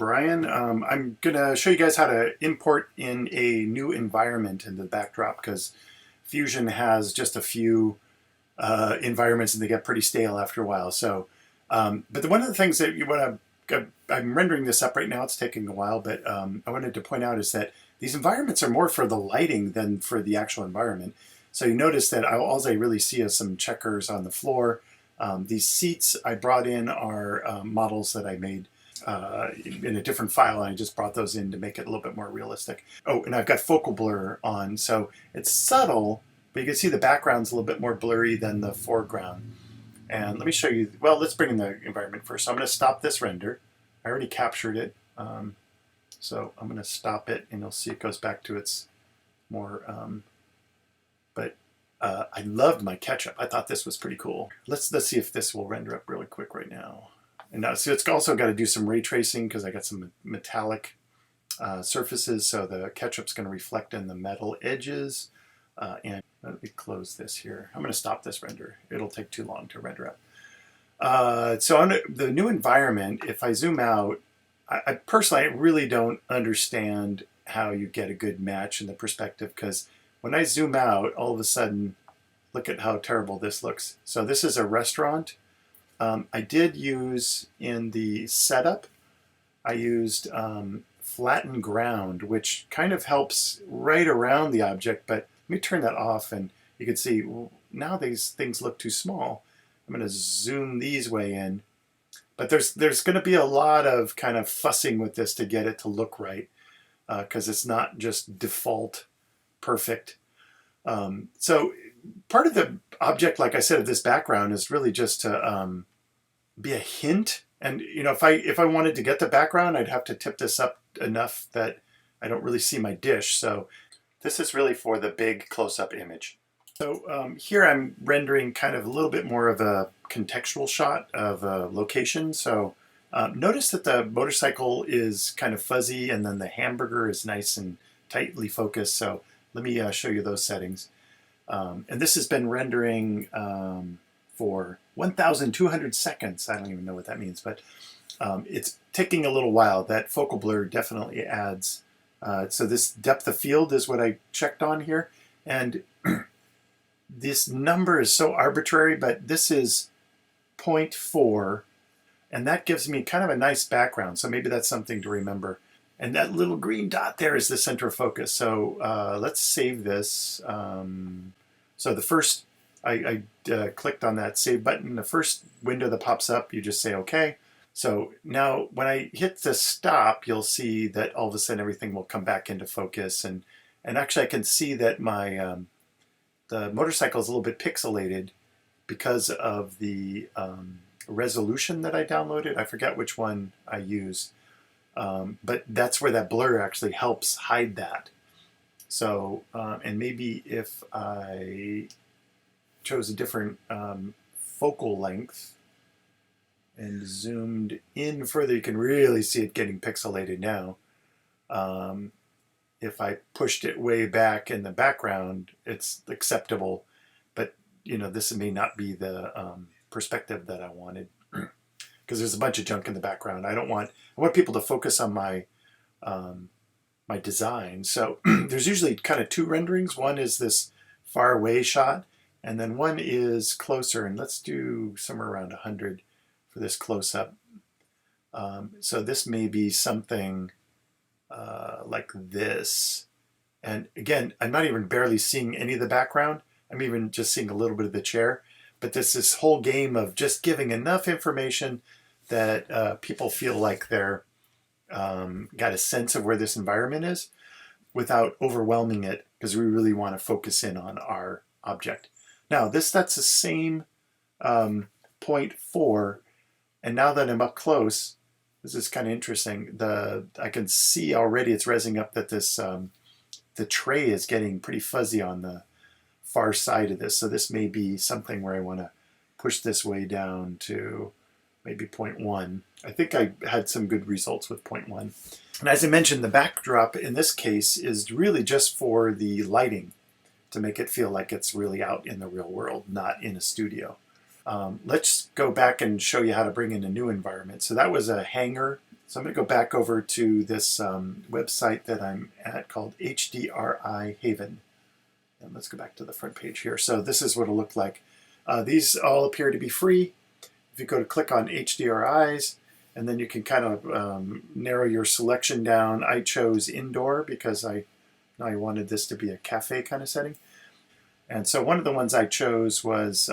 Brian. I'm going to show you guys how to import in a new environment in the backdrop because Fusion has just a few environments and they get pretty stale after a while. So, one of the things that you want to, I'm rendering this up right now, it's taking a while, but I wanted to point out is that these environments are more for the lighting than for the actual environment. So you notice that all I really see is some checkers on the floor. These seats I brought in are models that I made in a different file, and I just brought those in to make it a little bit more realistic. Oh, and I've got focal blur on, so it's subtle, but you can see the background's a little bit more blurry than the foreground. And let me show you, well, let's bring in the environment first. So I'm going to stop this render. I already captured it, so I'm going to stop it, and you'll see it goes back to its more, I loved my ketchup. I thought this was pretty cool. Let's see if this will render up really quick right now. And now, so it's also got to do some ray tracing because I got some metallic surfaces, so the ketchup's going to reflect in the metal edges. And let me close this here. I'm going to stop this render. It'll take too long to render up. So on the new environment, if I zoom out, I personally really don't understand how you get a good match in the perspective, because when I zoom out, all of a sudden, look at how terrible this looks. So this is a restaurant. I did use in the setup, I used flattened ground, which kind of helps right around the object, but let me turn that off and you can see now these things look too small. I'm going to zoom these way in, but there's going to be a lot of kind of fussing with this to get it to look right, because it's not just default perfect. So part of the object, like I said, of this background is really just to be a hint. And you know, if I wanted to get the background, I'd have to tip this up enough that I don't really see my dish. So this is really for the big close-up image. So here I'm rendering kind of a little bit more of a contextual shot of a location. So notice that the motorcycle is kind of fuzzy and then the hamburger is nice and tightly focused. So let me show you those settings. And this has been rendering for 1,200 seconds. I don't even know what that means, but it's taking a little while. That focal blur definitely adds. So this depth of field is what I checked on here. And this number is so arbitrary, but this is 0.4, and that gives me kind of a nice background. So maybe that's something to remember. And that little green dot there is the center of focus. So let's save this. So the first, I clicked on that save button. The first window that pops up, you just say OK. So now when I hit the stop, you'll see that all of a sudden everything will come back into focus. And actually I can see that my the motorcycle is a little bit pixelated because of the resolution that I downloaded. I forget which one I used. But that's where that blur actually helps hide that. So, and maybe if I chose a different focal length and zoomed in further, you can really see it getting pixelated now. If I pushed it way back in the background, it's acceptable, but you know, this may not be the perspective that I wanted. Because there's a bunch of junk in the background. I want people to focus on my my design. So there's usually kind of two renderings. One is this far away shot, and then one is closer. And let's do somewhere around 100 for this close up. So this may be something like this. And again, I'm not even barely seeing any of the background. I'm even just seeing a little bit of the chair. But this whole game of just giving enough information that people feel like they're got a sense of where this environment is without overwhelming it, because we really want to focus in on our object. Now that's the same 0.4, and now that I'm up close, this is kind of interesting. I can see already it's resing up that this the tray is getting pretty fuzzy on the far side of this. So this may be something where I want to push this way down to maybe 0.1. I think I had some good results with 0.1. And as I mentioned, the backdrop in this case is really just for the lighting to make it feel like it's really out in the real world, not in a studio. Let's go back and show you how to bring in a new environment. So that was a hangar. So I'm going to go back over to this website that I'm at called HDRI Haven. And let's go back to the front page here. So this is what it'll look like. These all appear to be free. If you go to click on HDRIs, and then you can kind of narrow your selection down. I chose indoor because I wanted this to be a cafe kind of setting. And so one of the ones I chose was,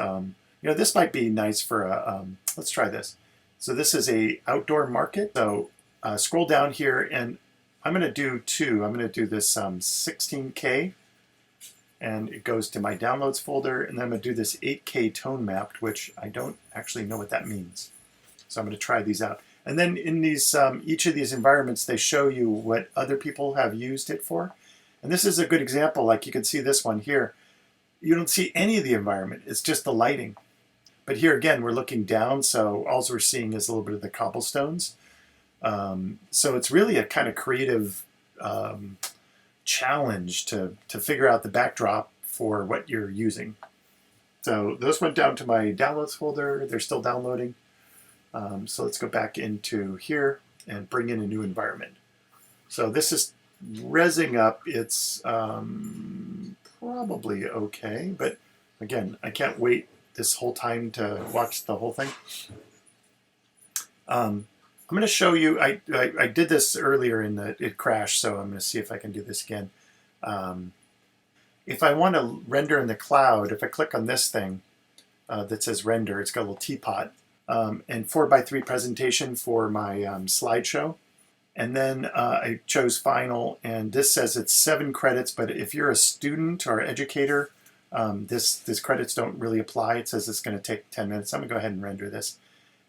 this might be nice for a, let's try this. So this is a outdoor market. So scroll down here, and I'm going to do two. I'm going to do this 16K, and it goes to my downloads folder, and then I'm going to do this 8K tone mapped, which I don't actually know what that means. So I'm going to try these out. And then in these each of these environments, they show you what other people have used it for. And this is a good example. Like you can see this one here. You don't see any of the environment. It's just the lighting. But here again, we're looking down, so all we're seeing is a little bit of the cobblestones. So it's really a kind of creative challenge to figure out the backdrop for what you're using. So those went down to my downloads folder. They're still downloading. So let's go back into here and bring in a new environment. So this is rezzing up. It's probably okay, but again, I can't wait this whole time to watch the whole thing. I'm going to show you, I did this earlier it crashed, so I'm going to see if I can do this again. If I want to render in the cloud, if I click on this thing that says render, it's got a little teapot, and 4:3 presentation for my slideshow. And then I chose final, and this says it's 7 credits, but if you're a student or educator, this credits don't really apply. It says it's going to take 10 minutes. I'm going to go ahead and render this.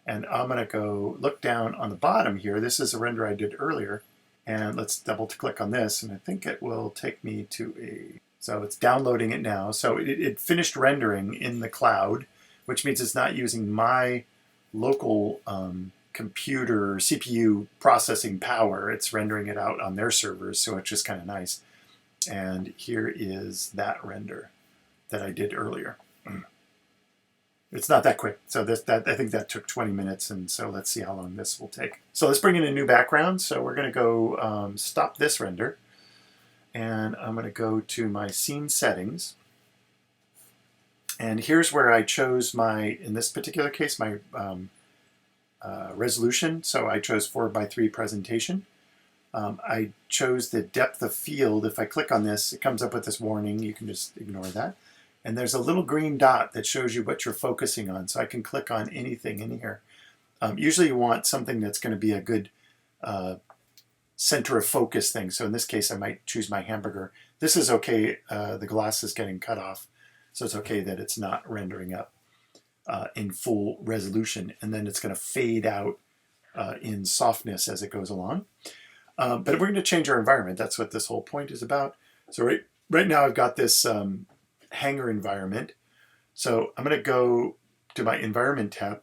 And I'm going to go look down on the bottom here. This is a render I did earlier. And let's double click on this, and I think it will take me to so it's downloading it now. So it finished rendering in the cloud, which means it's not using my local computer CPU processing power. It's rendering it out on their servers, so it's just kind of nice. And here is that render that I did earlier. It's not that quick, so I think that took 20 minutes, and so let's see how long this will take. So let's bring in a new background. So we're going to go stop this render, and I'm going to go to my scene settings. And here's where I chose in this particular case, my resolution. So I chose 4:3 presentation. I chose the depth of field. If I click on this, it comes up with this warning. You can just ignore that. And there's a little green dot that shows you what you're focusing on. So I can click on anything in here. Usually you want something that's going to be a good center of focus thing. So in this case, I might choose my hamburger. This is okay. The glass is getting cut off. So it's okay that it's not rendering up in full resolution. And then it's going to fade out in softness as it goes along. But we're going to change our environment. That's what this whole point is about. So right now I've got this hangar environment. So I'm going to go to my environment tab,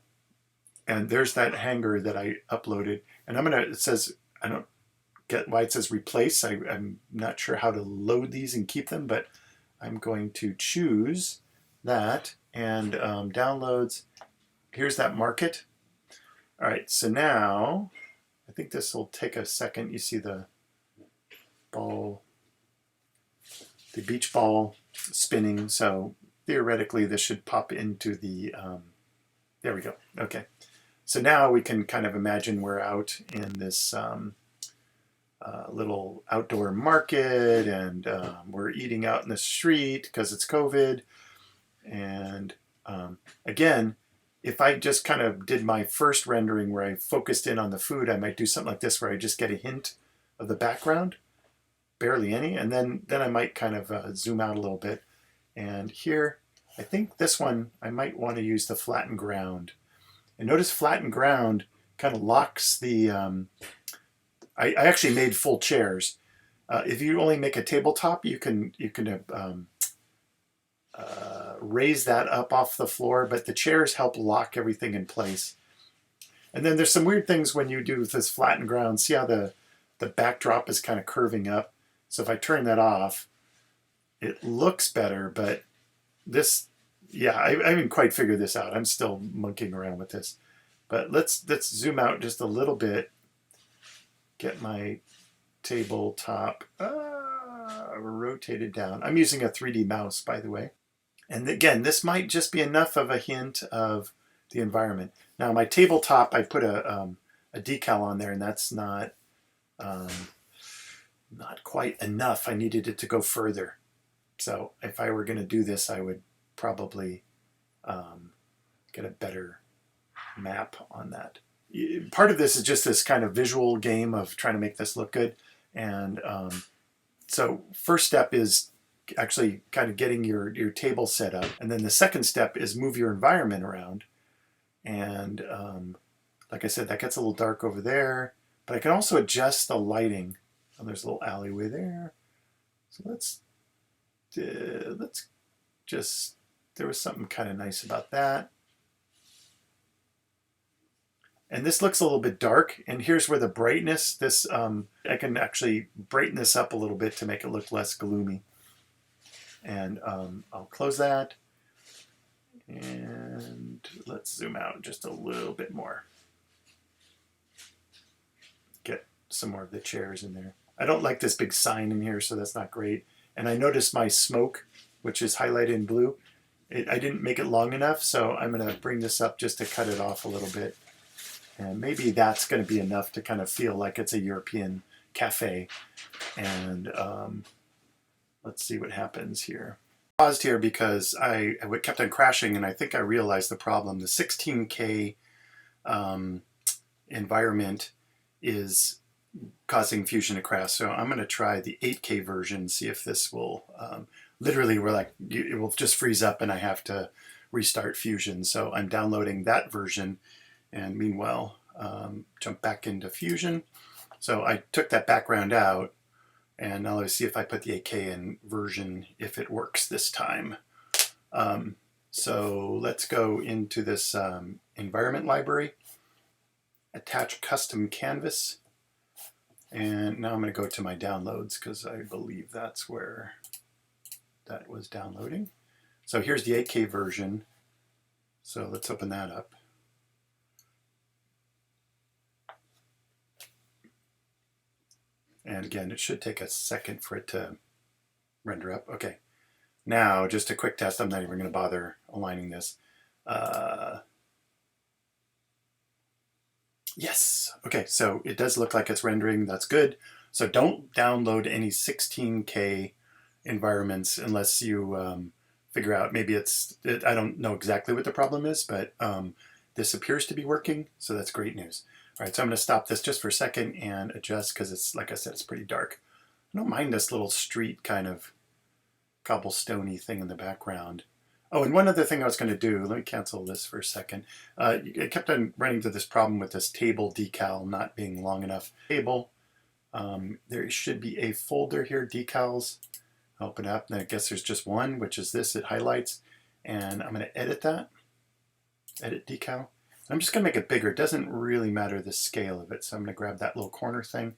and there's that hangar that I uploaded. And it says, I don't get why it says replace. I'm not sure how to load these and keep them, but I'm going to choose that, and downloads. Here's that market. All right, so now I think this will take a second. You see the ball, the beach ball spinning. So theoretically, this should pop into the, there we go. Okay. So now we can kind of imagine we're out in this little outdoor market, and we're eating out in the street because it's COVID. And again, if I just kind of did my first rendering where I focused in on the food, I might do something like this where I just get a hint of the background, barely any, and then I might kind of zoom out a little bit. And here, I think this one, I might want to use the flattened ground. And notice flattened ground kind of locks the, I actually made full chairs. If you only make a tabletop, you can raise that up off the floor, but the chairs help lock everything in place. And then there's some weird things when you do this flattened ground. See how the backdrop is kind of curving up? So if I turn that off, it looks better, but this, yeah, I haven't quite figured this out. I'm still monkeying around with this. But let's zoom out just a little bit. get my tabletop rotated down. I'm using a 3D mouse, by the way. And again, this might just be enough of a hint of the environment. Now, my tabletop, I put a decal on there, and that's not quite enough. I needed it to go further. So if I were going to do this, I would probably get a better map on that. Part of this is just this kind of visual game of trying to make this look good. And so first step is actually kind of getting your table set up. And then the second step is move your environment around. And like I said, that gets a little dark over there. But I can also adjust the lighting. Oh, there's a little alleyway there. So let's just, there was something kind of nice about that. And this looks a little bit dark, and here's where the brightness, I can actually brighten this up a little bit to make it look less gloomy. And I'll close that, and let's zoom out just a little bit more. Get some more of the chairs in there. I don't like this big sign in here, so that's not great. And I noticed my smoke, which is highlighted in blue, I didn't make it long enough, so I'm going to bring this up just to cut it off a little bit. And maybe that's going to be enough to kind of feel like it's a European cafe. And let's see what happens here. I paused here because I kept on crashing, and I think I realized the problem. The 16K environment is causing Fusion to crash. So I'm going to try the 8K version, see if this will, literally it will just freeze up and I have to restart Fusion. So I'm downloading that version. And meanwhile, jump back into Fusion. So I took that background out, and now let's see if I put the 8K in version, if it works this time. So let's go into this environment library, attach custom canvas, and now I'm going to go to my downloads because I believe that's where that was downloading. So here's the 8K version. So let's open that up. And again, it should take a second for it to render up. Okay. Now, just a quick test. I'm not even going to bother aligning this. Yes. Okay, so it does look like it's rendering. That's good. So don't download any 16K environments unless you figure out, maybe I don't know exactly what the problem is, but this appears to be working. So that's great news. All right, so I'm going to stop this just for a second and adjust because it's, like I said, it's pretty dark. I don't mind this little street kind of cobblestone-y thing in the background. Oh, and one other thing I was going to do, let me cancel this for a second. I kept on running into this problem with this table decal not being long enough. Table, there should be a folder here, decals. I'll open it up, and I guess there's just one, which is this, it highlights. And I'm going to edit that, edit decal. I'm just going to make it bigger. It doesn't really matter the scale of it. So I'm going to grab that little corner thing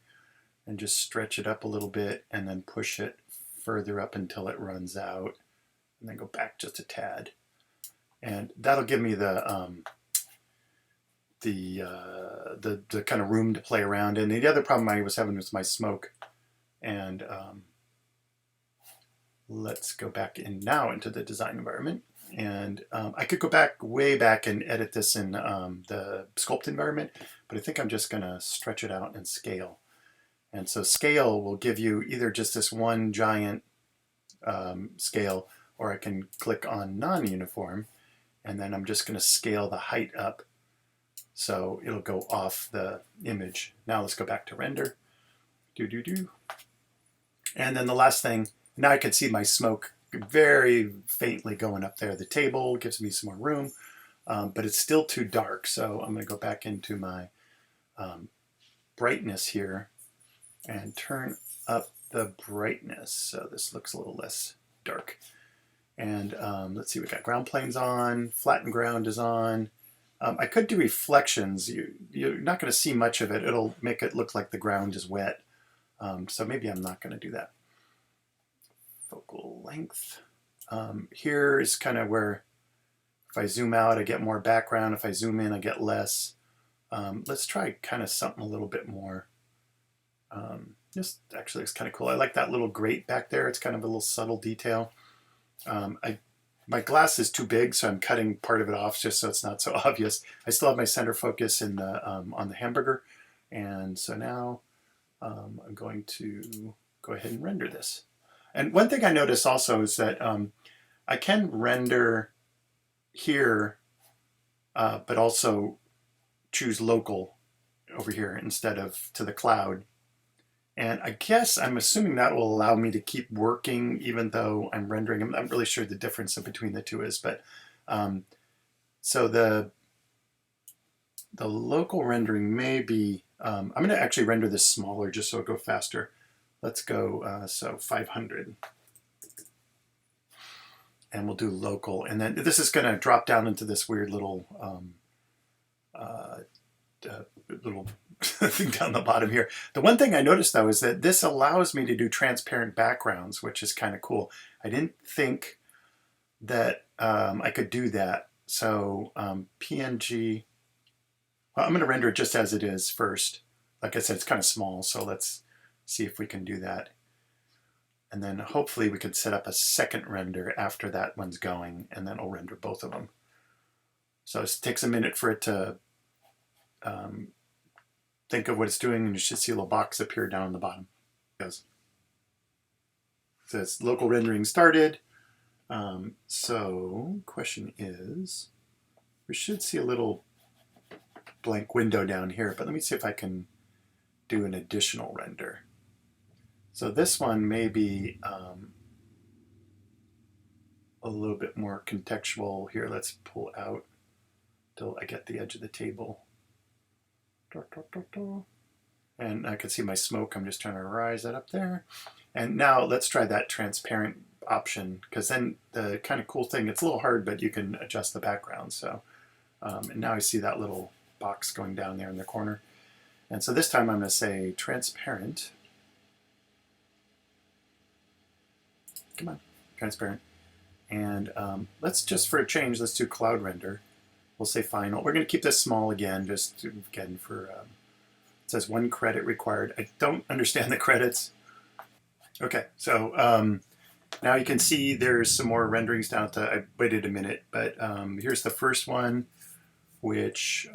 and just stretch it up a little bit and then push it further up until it runs out. And then go back just a tad. And that'll give me the kind of room to play around. And the other problem I was having was my smoke. And let's go back in now into the design environment. And I could go back, way back, and edit this in the sculpt environment, but I think I'm just going to stretch it out and scale. And so scale will give you either just this one giant scale, or I can click on non-uniform, and then I'm just going to scale the height up so it'll go off the image. Now let's go back to render. And then the last thing, now I can see my smoke very faintly going up there. The table gives me some more room, but it's still too dark. So I'm going to go back into my brightness here and turn up the brightness. So this looks a little less dark. And let's see, we got ground planes on, flattened ground is on. I could do reflections. You're not going to see much of it. It'll make it look like the ground is wet. So maybe I'm not going to do that. Focal length. Here is kind of where if I zoom out, I get more background. If I zoom in, I get less. Let's try kind of something a little bit more This actually looks kind of cool. I like that little grate back there. It's kind of a little subtle detail. My glass is too big, so I'm cutting part of it off just so it's not so obvious. I still have my center focus in the on the hamburger, and so now I'm going to go ahead and render this. And one thing I noticed also is that I can render here, but also choose local over here instead of to the cloud. And I guess I'm assuming that will allow me to keep working even though I'm rendering. I'm not really sure the difference between the two is, but so the local rendering may be, I'm going to actually render this smaller just so it'll go faster. Let's go, so 500. And we'll do local. And then this is going to drop down into this weird little little thing down the bottom here. The one thing I noticed though is that this allows me to do transparent backgrounds, which is kind of cool. I didn't think that I could do that. So PNG, well, I'm going to render it just as it is first. Like I said, it's kind of small, so let's see if we can do that. And then hopefully we could set up a second render after that one's going, and then I'll render both of them. So it takes a minute for it to think of what it's doing, and you should see a little box appear down on the bottom. It goes. It says local rendering started. So question is, we should see a little blank window down here, but let me see if I can do an additional render. So this one may be a little bit more contextual. Here, let's pull out till I get the edge of the table. And I can see my smoke. I'm just trying to rise that up there. And now let's try that transparent option, because then the kind of cool thing, it's a little hard, but you can adjust the background. So, and now I see that little box going down there in the corner. And so this time I'm going to say transparent. Come on, transparent. And let's just, for a change, let's do cloud render. We'll say final. We're going to keep this small again, just again for, it says 1 credit required. I don't understand the credits. Okay, so now you can see there's some more renderings down at the, I waited a minute, but here's the first one, which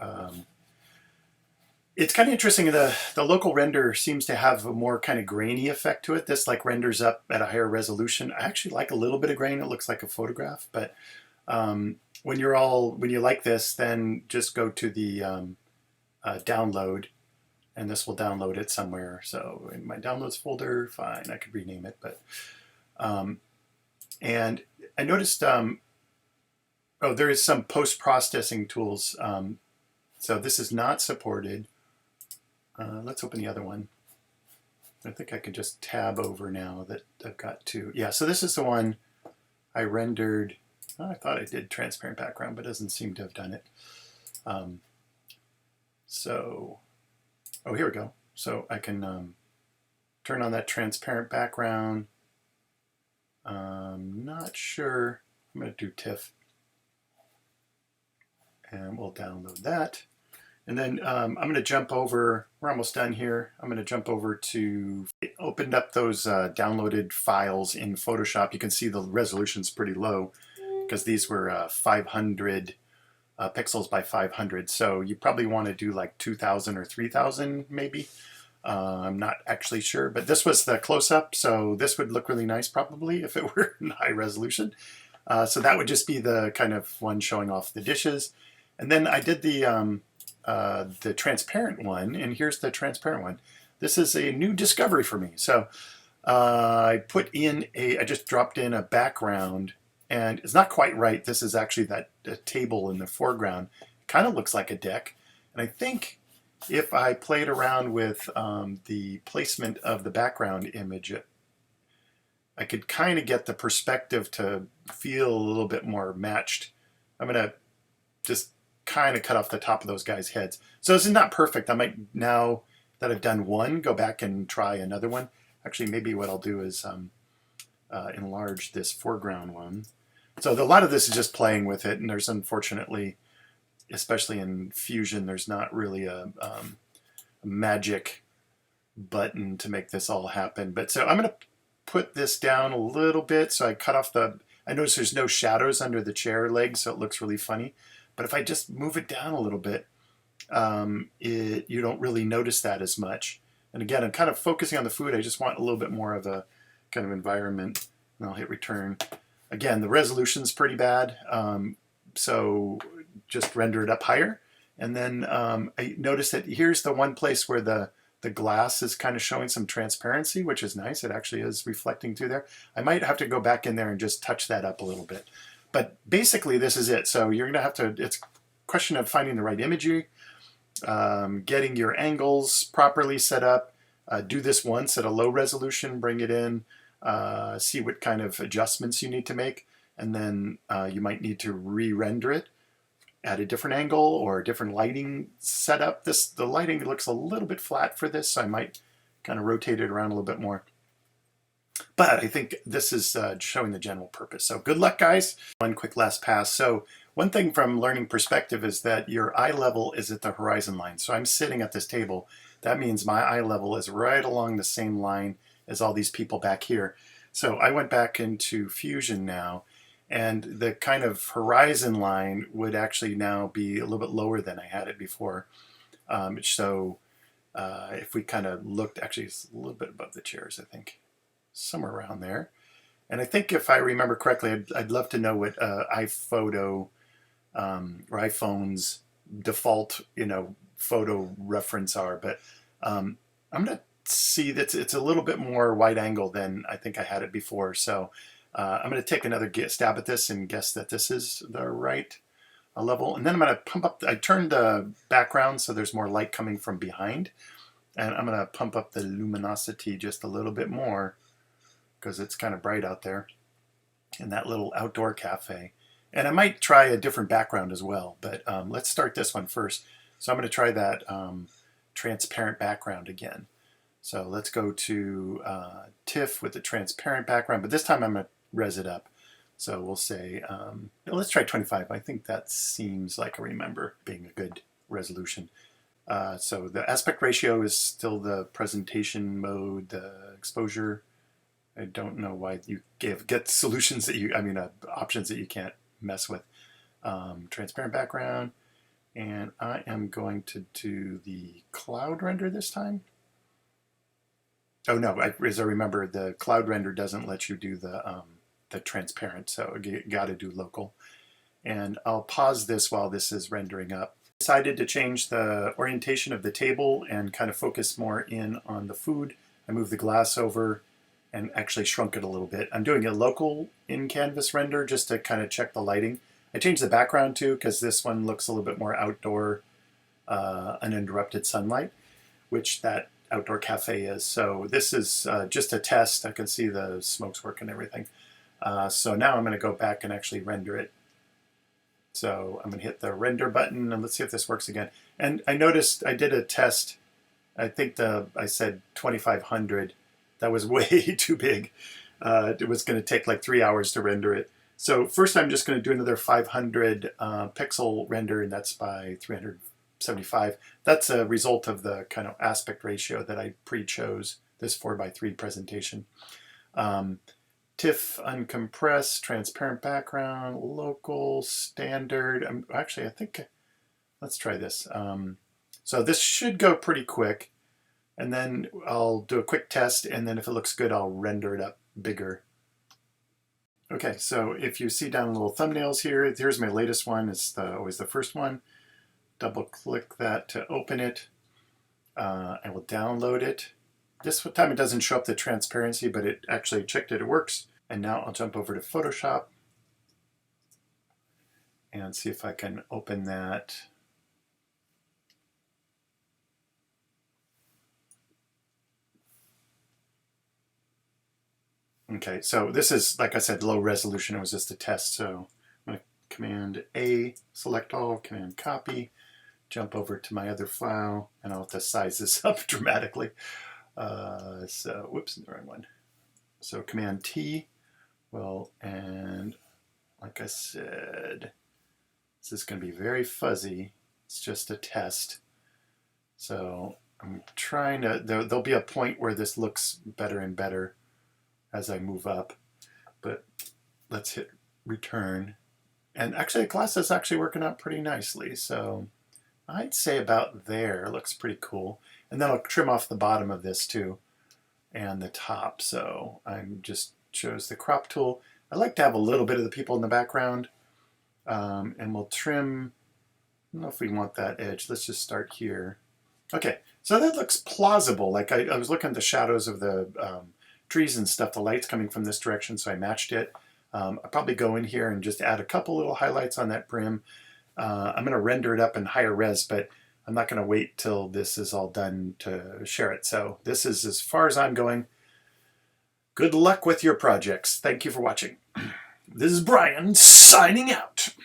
it's kind of interesting. The local render seems to have a more kind of grainy effect to it. This like renders up at a higher resolution. I actually like a little bit of grain. It looks like a photograph, but when you like this, then just go to the download, and this will download it somewhere. So in my downloads folder, fine, I could rename it, but and I noticed oh, there is some post-processing tools. So this is not supported. Let's open the other one. I think I could just tab over now that I've got to, yeah, so this is the one I rendered. Oh, I thought I did transparent background, but it doesn't seem to have done it. So, oh, here we go. So I can turn on that transparent background. Not sure. I'm going to do TIFF. And we'll download that. And then I'm going to jump over, we're almost done here. I'm going to jump over to, opened up those downloaded files in Photoshop. You can see the resolution's pretty low because these were 500 pixels by 500. So you probably want to do like 2000 or 3000 maybe. I'm not actually sure, but this was the close-up. So this would look really nice probably if it were in high resolution. So that would just be the kind of one showing off the dishes. And then I did the transparent one, and here's the transparent one. This is a new discovery for me. So I just dropped in a background, and it's not quite right. This is actually that table in the foreground. It kind of looks like a deck. And I think if I played around with the placement of the background image, I could kind of get the perspective to feel a little bit more matched. I'm going to just kind of cut off the top of those guys' heads. So this is not perfect. I might, now that I've done one, go back and try another one. Actually, maybe what I'll do is enlarge this foreground one. So a lot of this is just playing with it, and there's unfortunately, especially in Fusion, there's not really a magic button to make this all happen. But so I'm going to put this down a little bit. So I cut off I notice there's no shadows under the chair legs, so it looks really funny. But if I just move it down a little bit, you don't really notice that as much. And again, I'm kind of focusing on the food. I just want a little bit more of a kind of environment. And I'll hit return. Again, the resolution's pretty bad, so just render it up higher. And then I noticed that here's the one place where the glass is kind of showing some transparency, which is nice. It actually is reflecting through there. I might have to go back in there and just touch that up a little bit. But basically, this is it. So you're going to have to, it's a question of finding the right imagery, getting your angles properly set up. Do this once at a low resolution, bring it in, see what kind of adjustments you need to make, and then you might need to re-render it at a different angle or a different lighting setup. The lighting looks a little bit flat for this, so I might kind of rotate it around a little bit more. But I think this is showing the general purpose. So good luck, guys. One quick last pass. So one thing from learning perspective is that your eye level is at the horizon line. So I'm sitting at this table. That means my eye level is right along the same line as all these people back here. So I went back into Fusion now, and the kind of horizon line would actually now be a little bit lower than I had it before. So if we kind of looked, actually it's a little bit above the chairs, I think. Somewhere around there. And I think if I remember correctly, I'd love to know what iPhoto or iPhone's default, photo reference are. But I'm going to see that it's a little bit more wide angle than I think I had it before. So I'm going to take another stab at this and guess that this is the right level. And then I'm going to pump up, I turned the background so there's more light coming from behind. And I'm going to pump up the luminosity just a little bit more, because it's kind of bright out there in that little outdoor cafe. And I might try a different background as well, but let's start this one first. So I'm going to try that transparent background again. So let's go to TIFF with the transparent background, but this time I'm going to res it up. So we'll say, let's try 25. I think that seems like I remember being a good resolution. So the aspect ratio is still the presentation mode, the exposure. I don't know why you get solutions that options that you can't mess with. Transparent background, and I am going to do the cloud render this time. Oh no, as I remember, the cloud render doesn't let you do the transparent, so you got to do local. And I'll pause this while this is rendering up. Decided to change the orientation of the table and kind of focus more in on the food. I moved the glass over and actually shrunk it a little bit. I'm doing a local in-canvas render just to kind of check the lighting. I changed the background too, because this one looks a little bit more outdoor, uninterrupted sunlight, which that outdoor cafe is. So this is just a test. I can see the smokes work and everything. So now I'm going to go back and actually render it. So I'm going to hit the render button, and let's see if this works again. And I noticed I did a test. I think I said 2500. That was way too big. It was going to take like 3 hours to render it. So first I'm just going to do another 500 pixel render, and that's by 375. That's a result of the kind of aspect ratio that I pre-chose, this 4:3 presentation. TIFF, uncompressed, transparent background, local, standard. Actually, I think, let's try this. So this should go pretty quick. And then I'll do a quick test, and then if it looks good, I'll render it up bigger. Okay, so if you see down little thumbnails here, here's my latest one. It's always the first one. Double click that to open it. I will download it. This time it doesn't show up the transparency, but it actually checked it works. And now I'll jump over to Photoshop and see if I can open that. Okay, so this is, like I said, low resolution. It was just a test. So I'm going to Command A, select all, Command copy, jump over to my other file, and I'll have to size this up dramatically. So, whoops, the wrong one. So Command T, and like I said, this is going to be very fuzzy. It's just a test. So I'm trying to, there'll be a point where this looks better and better as I move up, but let's hit return. And actually the glass is actually working out pretty nicely. So I'd say about there, looks pretty cool. And then I'll trim off the bottom of this too and the top. So I'm just chose the crop tool. I like to have a little bit of the people in the background, and we'll trim, I don't know if we want that edge. Let's just start here. Okay, so that looks plausible. Like I was looking at the shadows of the trees and stuff, the light's coming from this direction, so I matched it. I'll probably go in here and just add a couple little highlights on that brim. I'm going to render it up in higher res, but I'm not going to wait till this is all done to share it. So this is as far as I'm going. Good luck with your projects. Thank you for watching. This is Brian signing out.